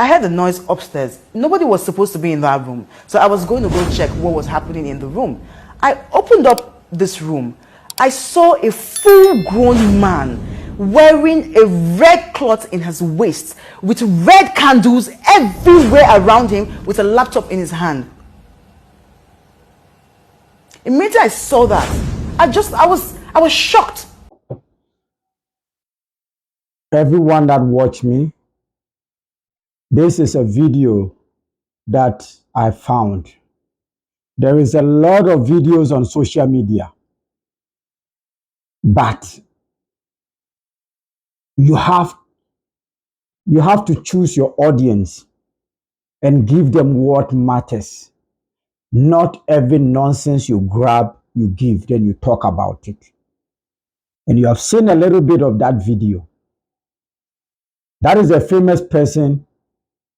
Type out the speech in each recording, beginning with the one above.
I heard the noise upstairs. Nobody was supposed to be in that room. So I was going to go check what was happening in the room. I opened up this room. I saw a full-grown man wearing a red cloth in his waist with red candles everywhere around him with a laptop in his hand. Immediately I saw that, I was shocked. Everyone that watched me, this is a video that I found. There is a lot of videos on social media, but you have to choose your audience and give them what matters. Not every nonsense you grab, you give, then you talk about it. And you have seen a little bit of that video. That is a famous person,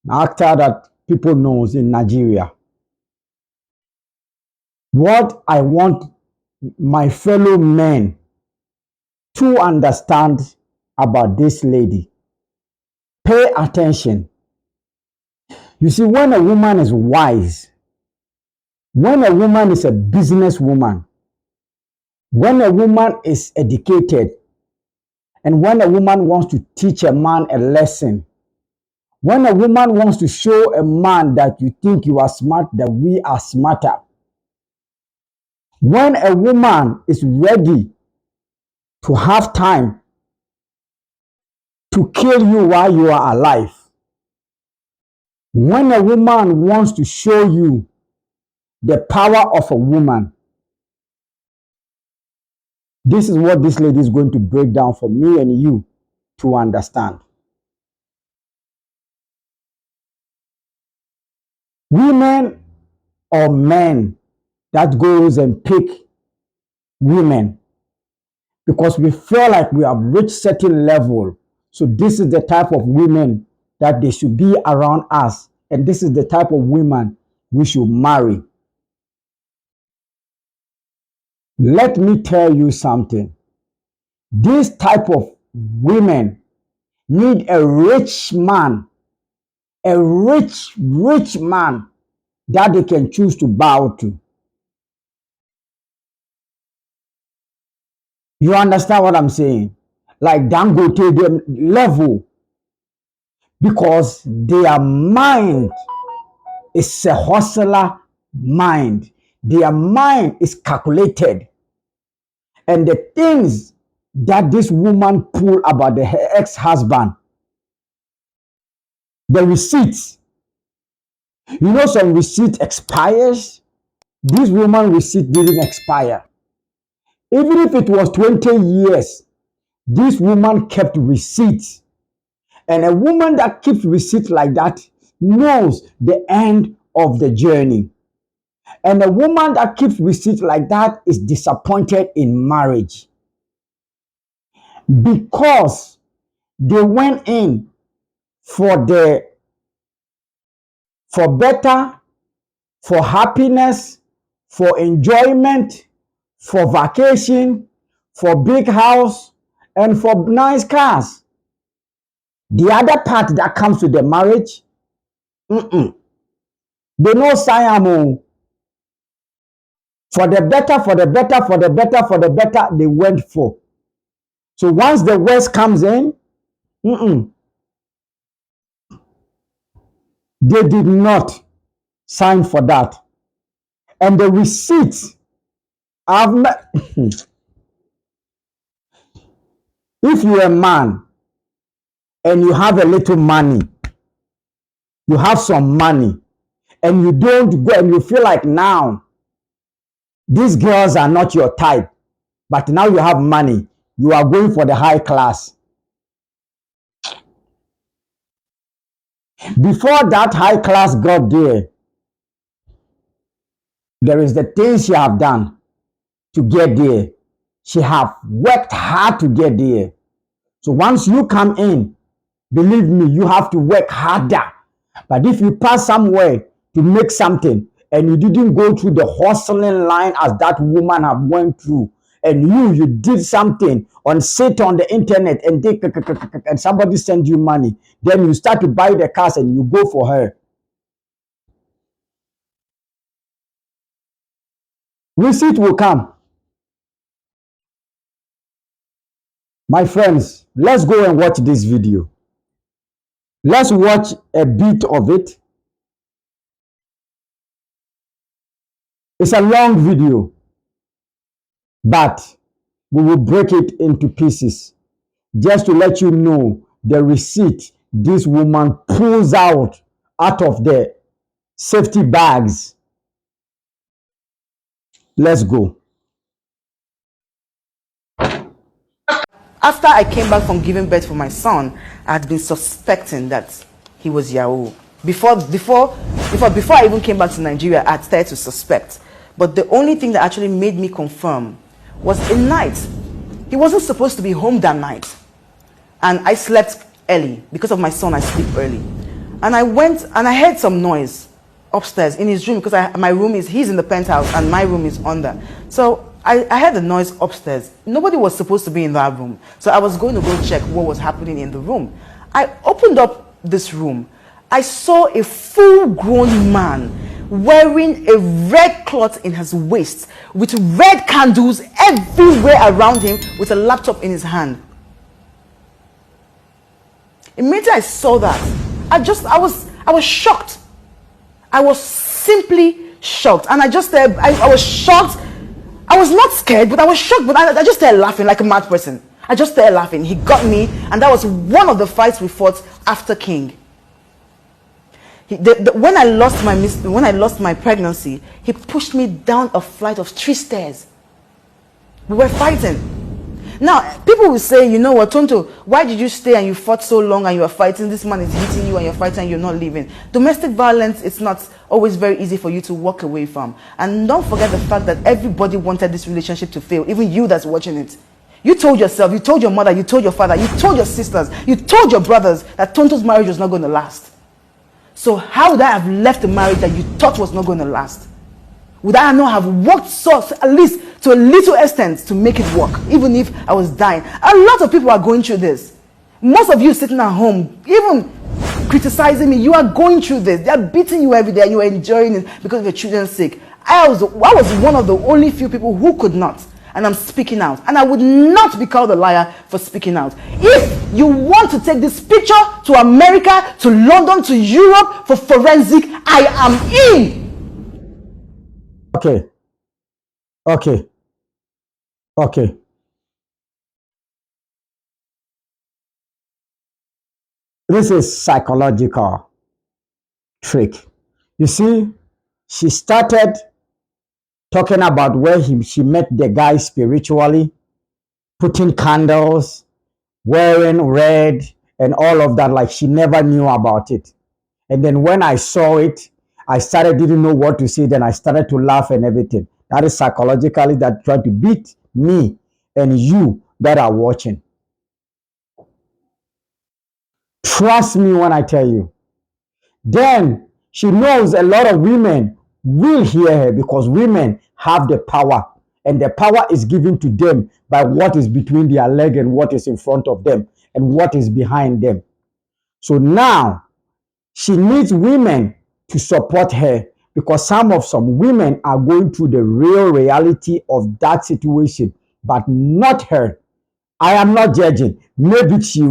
an actor that people knows in Nigeria. What I want my fellow men to understand about this lady, pay attention. You see, when a woman is wise, when a woman is a businesswoman, when a woman is educated, and when a woman wants to teach a man a lesson, when a woman wants to show a man that you think you are smart, that we are smarter, when a woman is ready to have time to kill you while you are alive, when a woman wants to show you the power of a woman, this is what this lady is going to break down for me and you to understand. Women or men that goes and pick women because we feel like we have reached certain level. So this is the type of women that they should be around us. And this is the type of women we should marry. Let me tell you something. This type of women need a rich man, a rich man that they can choose to bow to. You understand what I'm saying? Like Dangote them level, because their mind is a hustler mind. Their mind is calculated. And the things that this woman pulled about her ex-husband, the receipts, you know, some receipt expires. This woman receipt didn't expire. Even if it was 20 years, this woman kept receipts. And a woman that keeps receipts like that knows the end of the journey. And a woman that keeps receipts like that is disappointed in marriage. Because they went in for better, for happiness, for enjoyment, for vacation, for big house, and for nice cars. The other part that comes to the marriage, they no sign for the better, for the better, for the better, for the better, they went for. So once the worst comes in, they did not sign for that. And the receipts I've met. If you're a man and you have a little money, you have some money, and you don't go and you feel like now these girls are not your type, but now you have money, you are going for the high class. Before that high class got there is the things she have done to get there. She have worked hard to get there. So once you come in, believe me, you have to work harder. But if you pass somewhere to make something and you didn't go through the hustling line as that woman have went through, and you did something on sit on the internet and and somebody send you money, then you start to buy the cars and you go for her. Receipt will come. My friends, let's go and watch this video. Let's watch a bit of it. It's a long video, but we will break it into pieces just to let you know the receipt this woman pulls out of the safety bags. Let's go. After I came back from giving birth for my son, I had been suspecting that he was Yahoo. Before I even came back to Nigeria, I had started to suspect. But the only thing that actually made me confirm was a night. He wasn't supposed to be home that night. And I slept early. Because of my son, I sleep early. And I went and I heard some noise upstairs in his room, because my room is, he's in the penthouse and my room is under. So I heard the noise upstairs. Nobody was supposed to be in that room. So I was going to go check what was happening in the room. I opened up this room. I saw a full-grown man wearing a red cloth in his waist with red candles everywhere around him with a laptop in his hand. Immediately I saw that, I was shocked. I was simply shocked. And I was shocked. I was not scared, but I was shocked. But I just started laughing like a mad person. I just started laughing. He got me, and that was one of the fights we fought after King. When I lost my pregnancy, he pushed me down a flight of 3 stairs. We were fighting. Now, people will say, you know what, Tonto, why did you stay and you fought so long and you are fighting? This man is hitting you and you're fighting and you're not leaving. Domestic violence, it's not always very easy for you to walk away from. And don't forget the fact that everybody wanted this relationship to fail, even you that's watching it. You told yourself, you told your mother, you told your father, you told your sisters, you told your brothers that Tonto's marriage was not going to last. So how would I have left a marriage that you thought was not going to last? Would I not have worked so, at least to a little extent, to make it work, even if I was dying? A lot of people are going through this. Most of you sitting at home, even criticizing me, you are going through this. They are beating you every day and you are enjoying it because of your children's sake. I was one of the only few people who could not. And I'm speaking out. And I would not be called a liar for speaking out. If you want to take this picture to America, to London, to Europe for forensic, I am in. Okay. This is psychological trick. You see, she started talking about where she met the guy spiritually, putting candles, wearing red, and all of that, like she never knew about it. And then when I saw it, I didn't know what to say. Then I started to laugh and everything. That is psychologically that tried to beat me and you that are watching. Trust me when I tell you. Then she knows a lot of women will hear her because women have the power, and the power is given to them by what is between their leg and what is in front of them and what is behind them. So now she needs women to support her because some women are going through the real reality of that situation, but not her. I am not judging. Maybe she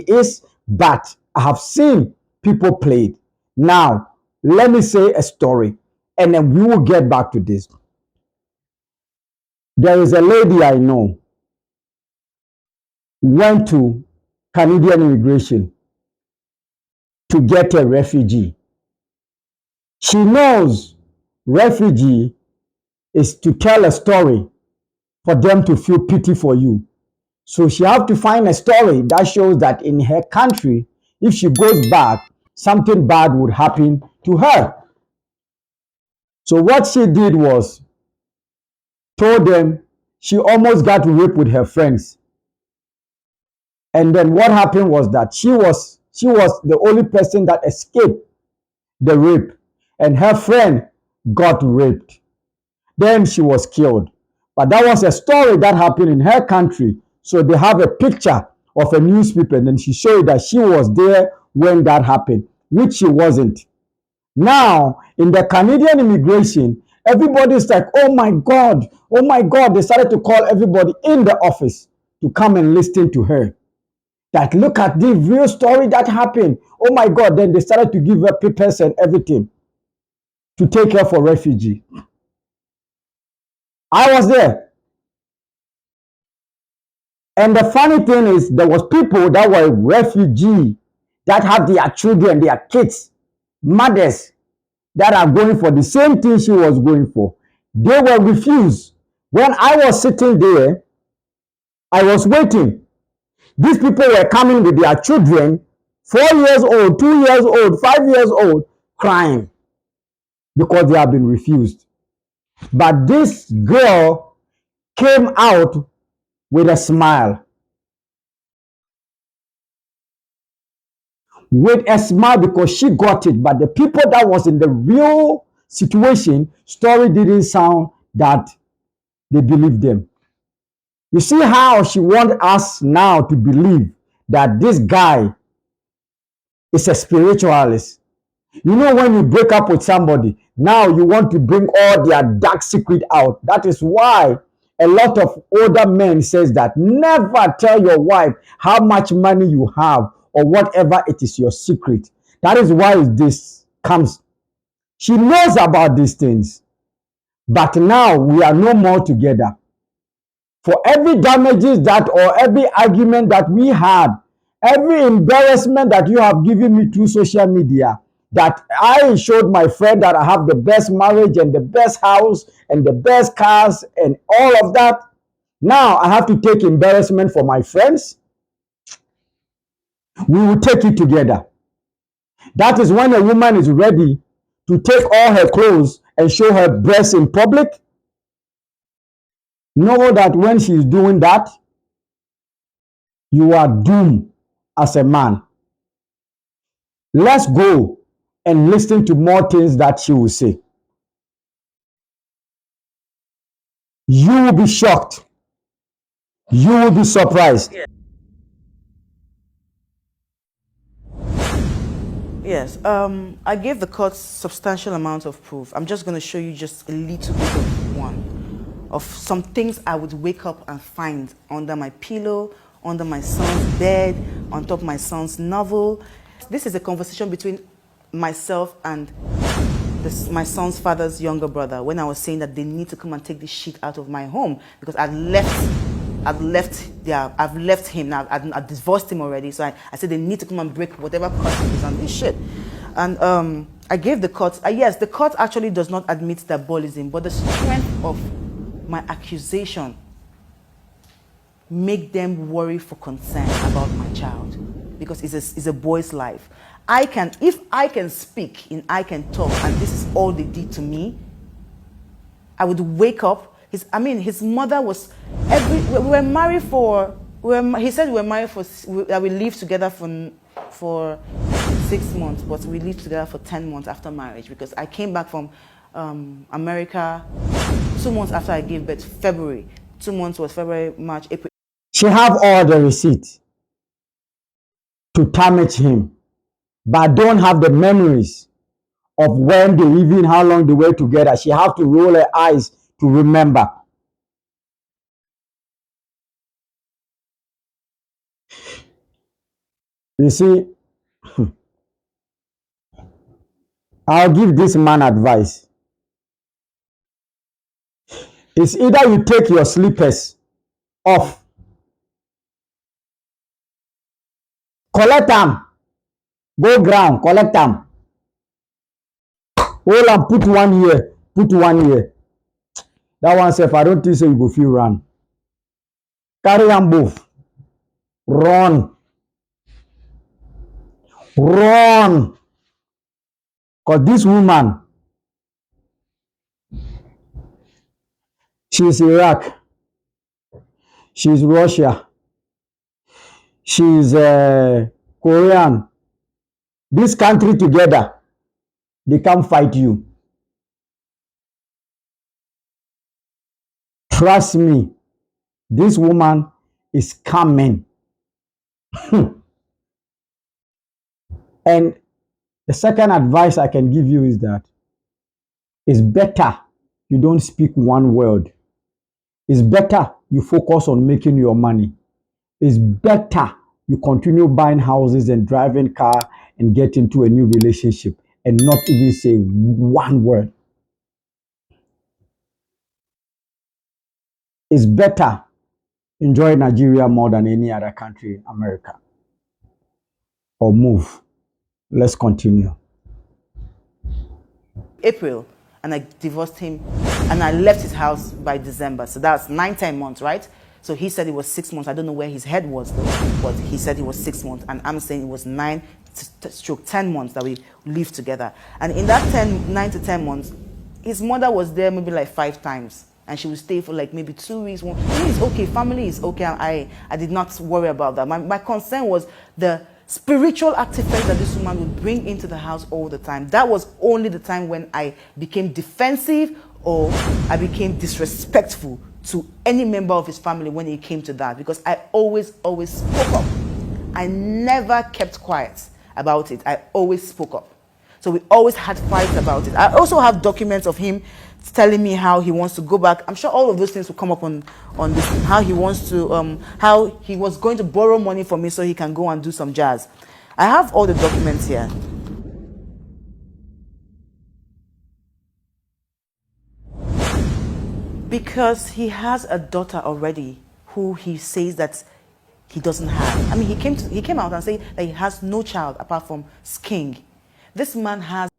is, but I have seen people play it. Now, let me say a story, and then we will get back to this. There is a lady I know went to Canadian immigration to get a refugee. She knows refugee is to tell a story for them to feel pity for you. So she have to find a story that shows that in her country, if she goes back, something bad would happen to her. So what she did was told them she almost got raped with her friends. And then what happened was that she was the only person that escaped the rape, and her friend got raped. Then she was killed. But that was a story that happened in her country. So they have a picture of a newspaper, and then she showed that she was there when that happened, which she wasn't. Now, in the Canadian immigration, everybody's like, oh my God, oh my God. They started to call everybody in the office to come and listen to her. That look at the real story that happened. Oh my God. Then they started to give her papers and everything to take her for refugee. I was there. And the funny thing is, there was people that were refugee that have their children, their kids, mothers that are going for the same thing she was going for. They were refused. When I was sitting there, I was waiting. These people were coming with their children, 4 years old, 2 years old, 5 years old, crying because they have been refused. But this girl came out with a smile. With a smile because she got it. But the people that was in the real situation, story didn't sound that they believed them. You see how she wants us now to believe that this guy is a spiritualist. You know, when you break up with somebody, now you want to bring all their dark secret out. That is why a lot of older men says that never tell your wife how much money you have or whatever it is your secret. That is why this comes. She knows about these things, but now we are no more together. For every damages that or every argument that we had, every embarrassment that you have given me through social media, that I showed my friend that I have the best marriage and the best house and the best cars and all of that. Now I have to take embarrassment for my friends. We will take it together. That is when a woman is ready to take all her clothes and show her breasts in public. Know that when she is doing that, you are doomed as a man. Let's go and listen to more things that she will say. You will be shocked. You will be surprised. Yes, I gave the court substantial amount of proof. I'm just going to show you just a little bit of one, of some things I would wake up and find under my pillow, under my son's bed, on top of my son's novel. This is a conversation between myself and my son's father's younger brother when I was saying that they need to come and take this shit out of my home because I've left him now. I've divorced him already. So I said they need to come and break whatever curse is on this shit. And I gave the court, yes, the court actually does not admit diabolism, but the strength of my accusation make them worry for concern about my child because it's a boy's life. If I can speak and I can talk and this is all they did to me, I would wake up. His mother was, we were married for, he said we were married for, that we lived together for 6 months, but we lived together for 10 months after marriage because I came back from America 2 months after I gave birth, February. 2 months was February, March, April. She have all the receipts to damage him, but don't have the memories of when they even how long they were together. She have to roll her eyes to remember. You see, I'll give this man advice. It's either you take your slippers off, collect them, go ground, collect them, hold and put one here, put one here. That one self, I don't think so you go feel run. Carry them both. Run. Run. Because this woman, she's Iraq, she's Russia, she's Korean. This country together, they can't fight you. Trust me, this woman is coming. And the second advice I can give you is that it's better you don't speak one word. It's better you focus on making your money. It's better you continue buying houses and driving car and get into a new relationship and not even say one word. It's better enjoy Nigeria more than any other country in America. Or move. Let's continue. April, and I divorced him, and I left his house by December. So that's 9, 10 months, right? So he said it was 6 months. I don't know where his head was though, but he said it was 6 months, and I'm saying it was 9 to 10 months that we lived together. And in that 9 to 10 months, his mother was there maybe like 5 times, and she would stay for like maybe 2 weeks. It's okay, family is okay. I did not worry about that. My concern was the spiritual artifacts that this woman would bring into the house all the time. That was only the time when I became defensive or I became disrespectful to any member of his family when it came to that, because I always spoke up. I never kept quiet about it. I always spoke up. So we always had fights about it. I also have documents of him telling me how he wants to go back. I'm sure all of those things will come up on this, how he wants to, how he was going to borrow money from me so he can go and do some jazz. I have all the documents here. Because he has a daughter already who he says that he doesn't have. I mean, he came out and said that he has no child apart from Sking. This man has.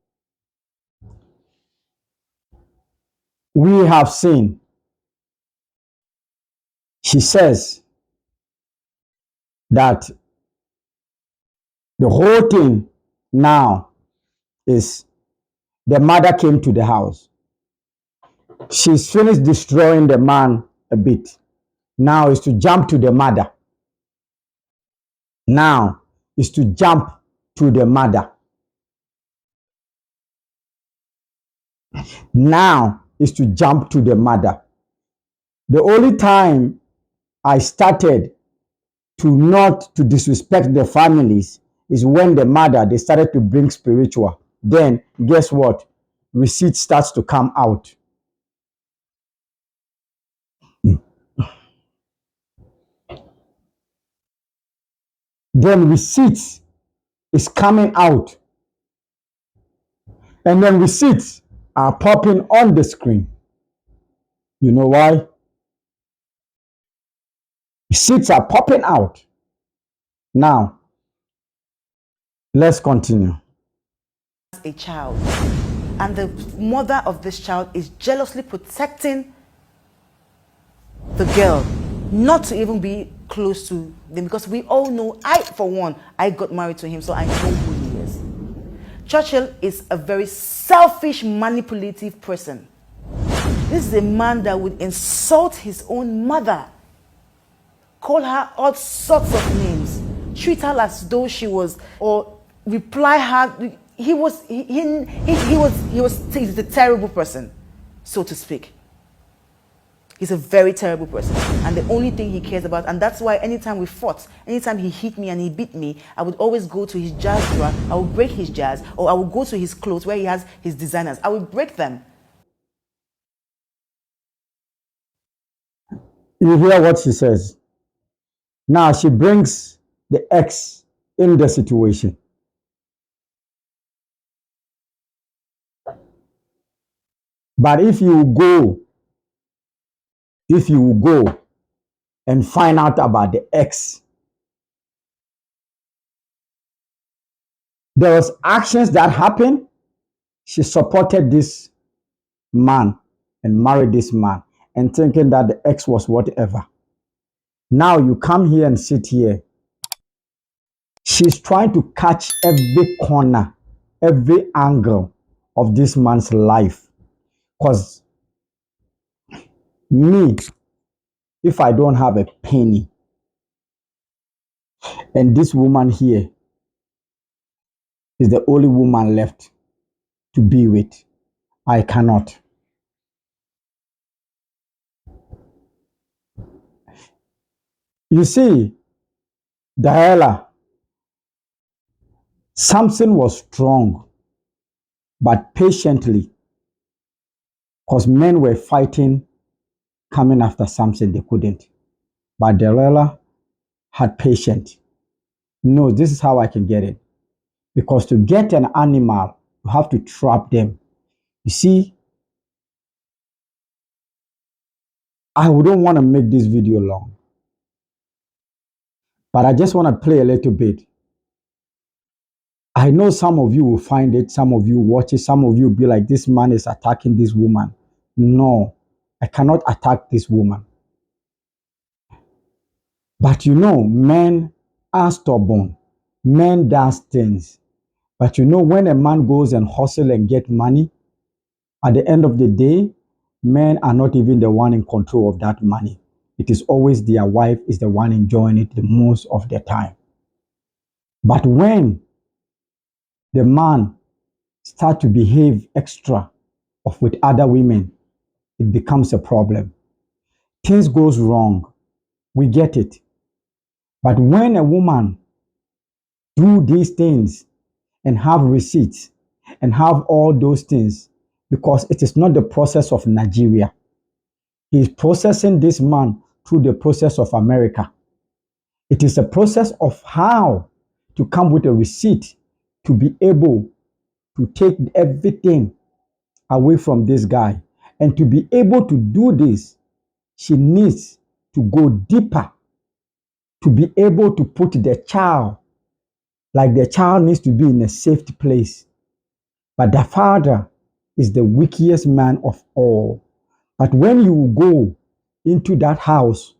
We have seen. She says that the whole thing now is the mother came to the house. She's finished destroying the man a bit. Now is to jump to the mother. Now is to jump to the mother. Now is to jump to the mother. The only time I started not to disrespect the families is when the mother, they started to bring spiritual. Then guess what? Receipt starts to come out. Then receipts is coming out. And then receipts are popping on the screen. You know why? Receipts are popping out. Now, let's continue. A child, and the mother of this child is jealously protecting the girl not to even be close to them, because we all know, for one, I got married to him, so I know who he is. Churchill is a very selfish, manipulative person. This is a man that would insult his own mother, call her all sorts of names, treat her as though she was, or reply her. He's a terrible person, so to speak. He's a very terrible person, and the only thing he cares about, and that's why anytime we fought, anytime he hit me and he beat me, I would always go to his jazz drawer, I would break his jazz, or I would go to his clothes where he has his designers, I would break them. You hear what she says? Now she brings the ex in the situation. But if you go and find out about the ex, there was actions that happened. She supported this man and married this man and thinking that the ex was whatever. Now you come here and sit here. She's trying to catch every corner, every angle of this man's life. Because me, if I don't have a penny, and this woman here is the only woman left to be with, I cannot. You see, Diana, Samson was strong, but patiently, because men were fighting, coming after Samson, they couldn't. But Delilah had patience. No, this is how I can get it. Because to get an animal, you have to trap them. You see, I wouldn't want to make this video long, but I just want to play a little bit. I know some of you will find it, some of you watch it, some of you will be like, this man is attacking this woman. No, I cannot attack this woman. But you know, men are stubborn. Men does things. But you know, when a man goes and hustle and get money, at the end of the day, men are not even the one in control of that money. It is always their wife is the one enjoying it the most of the time. But when the man start to behave extra of with other women, it becomes a problem. Things goes wrong. We get it. But when a woman do these things and have receipts and have all those things, because it is not the process of Nigeria. He is processing this man through the process of America. It is a process of how to come with a receipt to be able to take everything away from this guy. And to be able to do this, she needs to go deeper to be able to put the child, like the child needs to be in a safe place. But the father is the wickedest man of all. But when you go into that house,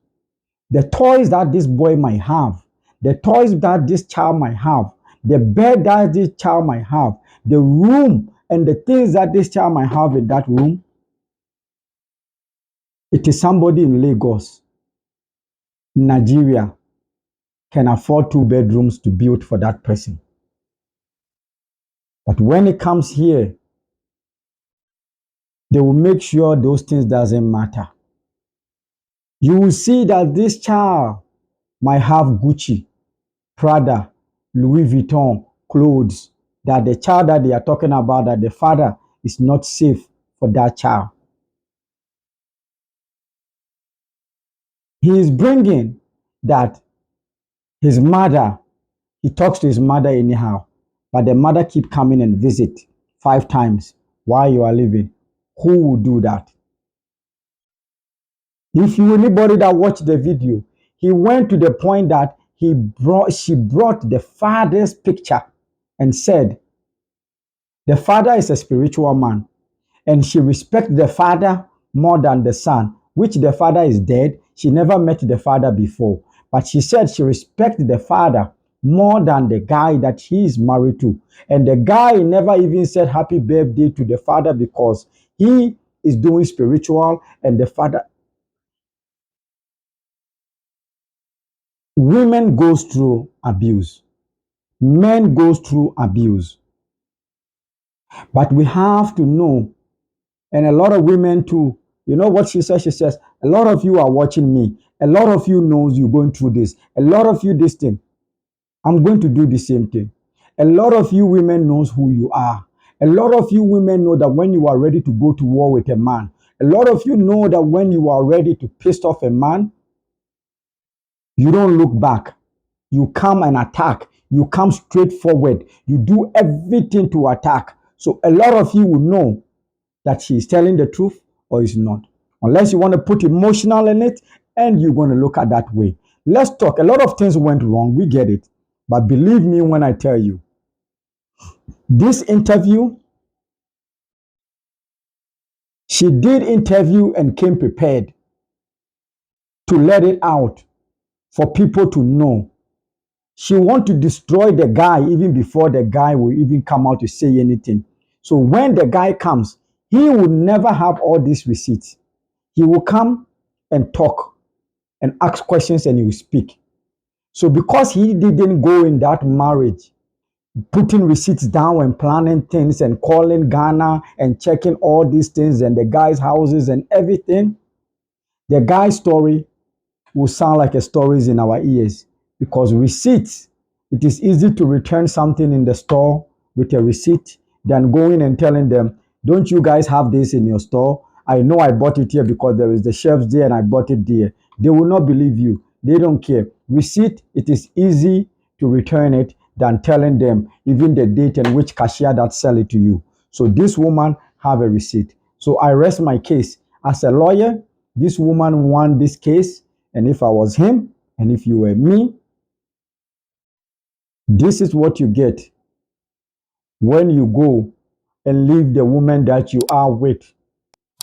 the toys that this boy might have, the toys that this child might have, the bed that this child might have, the room and the things that this child might have in that room, it is somebody in Lagos, Nigeria, can afford 2 bedrooms to build for that person. But when it comes here, they will make sure those things doesn't matter. You will see that this child might have Gucci, Prada, Louis Vuitton clothes, that the child that they are talking about, that the father is not safe for that child. He is bringing that his mother, he talks to his mother anyhow, but the mother keep coming and visit 5 times while you are living. Who will do that? If you anybody that watched the video, he went to the point that she brought the father's picture and said, the father is a spiritual man, and she respects the father more than the son, which the father is dead. She never met the father before, but she said she respects the father more than the guy that he is married to. And the guy never even said happy birthday to the father because he is doing spiritual and the father. Women goes through abuse. Men goes through abuse. But we have to know, and a lot of women too, you know what she says? She says, a lot of you are watching me. A lot of you knows you're going through this. A lot of you this thing. I'm going to do the same thing. A lot of you women knows who you are. A lot of you women know that when you are ready to go to war with a man, a lot of you know that when you are ready to piss off a man, you don't look back. You come and attack. You come straight forward. You do everything to attack. So a lot of you will know that she is telling the truth or is not. Unless you want to put emotional in it and you're going to look at that way. Let's talk. A lot of things went wrong. We get it. But believe me when I tell you, this interview, she did interview and came prepared to let it out for people to know. She want to destroy the guy even before the guy will even come out to say anything. So when the guy comes, he will never have all these receipts. He will come and talk and ask questions and he will speak. So because he didn't go in that marriage, putting receipts down and planning things and calling Ghana and checking all these things and the guy's houses and everything, the guy's story will sound like a stories in our ears because receipts, it is easy to return something in the store with a receipt than going and telling them, don't you guys have this in your store? I know I bought it here because there is the shelves there and I bought it there. They will not believe you. They don't care. Receipt, it is easy to return it than telling them even the date and which cashier that sell it to you. So this woman have a receipt. So I rest my case. As a lawyer, this woman won this case. And if I was him, and if you were me, this is what you get when you go and leave the woman that you are with,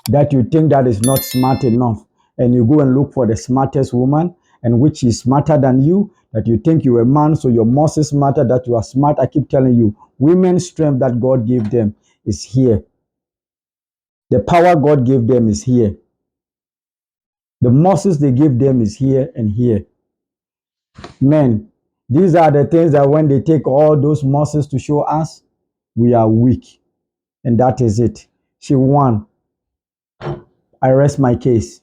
that you think that is not smart enough, and you go and look for the smartest woman, and which is smarter than you, that you think you're a man, so your muscles smarter, that you are smart. I keep telling you, women's strength that God gave them is here. The power God gave them is here. The muscles they give them is here and here. Men, these are the things that when they take all those muscles to show us, we are weak. And that is it. She won. I rest my case.